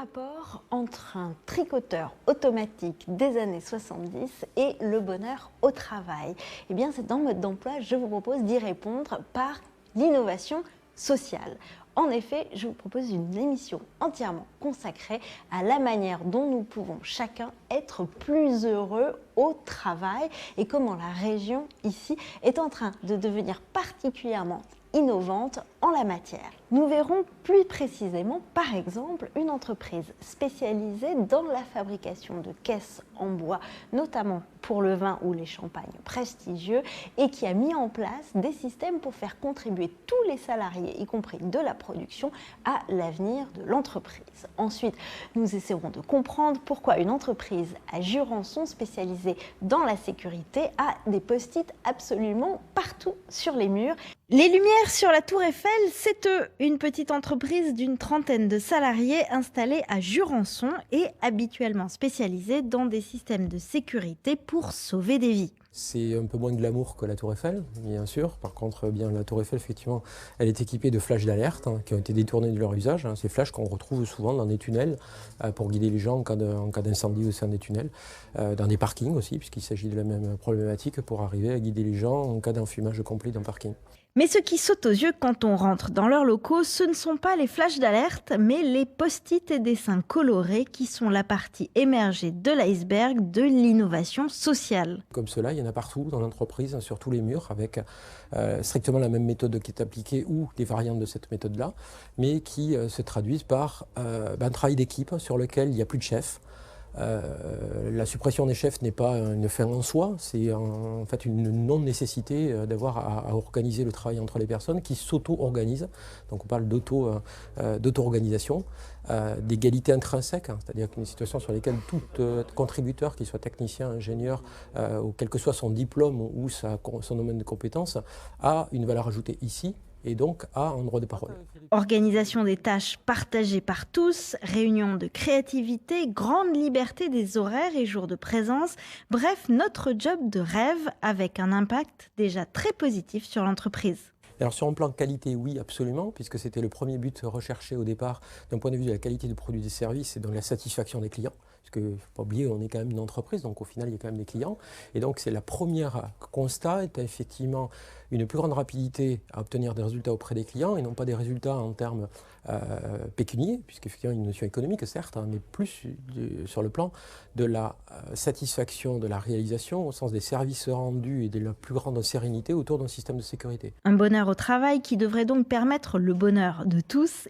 rapport entre un tricoteur automatique des années 70 et le bonheur au travail? Eh bien, c'est dans Mode d'emploi, je vous propose d'y répondre par l'innovation sociale. En effet, je vous propose une émission entièrement consacrée à la manière dont nous pouvons chacun être plus heureux au travail et comment la région ici est en train de devenir particulièrement innovante en la matière. Nous verrons plus précisément, par exemple, une entreprise spécialisée dans la fabrication de caisses en bois, notamment pour le vin ou les champagnes prestigieux, et qui a mis en place des systèmes pour faire contribuer tous les salariés, y compris de la production, à l'avenir de l'entreprise. Ensuite, nous essaierons de comprendre pourquoi une entreprise à Jurançon spécialisée dans la sécurité a des post-it absolument partout sur les murs. Les lumières sur la Tour Eiffel, c'est eux, une petite entreprise d'une trentaine de salariés installée à Jurançon et habituellement spécialisée dans des systèmes de sécurité pour sauver des vies. C'est un peu moins glamour que la Tour Eiffel, bien sûr. Par contre, bien, la Tour Eiffel, effectivement, elle est équipée de flashs d'alerte qui ont été détournés de leur usage. Ces flashs qu'on retrouve souvent dans des tunnels pour guider les gens en cas d'incendie au sein des tunnels, dans des parkings aussi, puisqu'il s'agit de la même problématique pour arriver à guider les gens en cas d'enfumage complet d'un parking. Mais ce qui saute aux yeux quand on rentre dans leurs locaux, ce ne sont pas les flashs d'alerte, mais les post-it et dessins colorés qui sont la partie émergée de l'iceberg de l'innovation sociale. Comme cela, il y en a partout dans l'entreprise, sur tous les murs, avec strictement la même méthode qui est appliquée ou des variantes de cette méthode-là, mais qui se traduisent par un travail d'équipe sur lequel il n'y a plus de chef. La suppression des chefs n'est pas une fin en soi, c'est en fait une non-nécessité d'avoir à organiser le travail entre les personnes qui s'auto-organisent. Donc on parle d'auto-organisation, d'égalité intrinsèque, c'est-à-dire une situation sur laquelle tout contributeur, qu'il soit technicien, ingénieur, ou quel que soit son diplôme ou son domaine de compétences, a une valeur ajoutée ici, et donc a un droit de parole. Organisation des tâches partagées par tous, réunion de créativité, grande liberté des horaires et jours de présence, bref, notre job de rêve avec un impact déjà très positif sur l'entreprise. Alors sur un plan qualité, oui, absolument, puisque c'était le premier but recherché au départ d'un point de vue de la qualité du produit et des services et de la satisfaction des clients. Parce qu'il ne faut pas oublier, on est quand même une entreprise, donc au final, il y a quand même des clients. Et donc, c'est la première constat, est effectivement une plus grande rapidité à obtenir des résultats auprès des clients, et non pas des résultats en termes pécuniaires, puisqu'effectivement, il y a une notion économique, certes, mais plus sur le plan de la satisfaction de la réalisation, au sens des services rendus et de la plus grande sérénité autour d'un système de sécurité. Un bonheur au travail qui devrait donc permettre le bonheur de tous.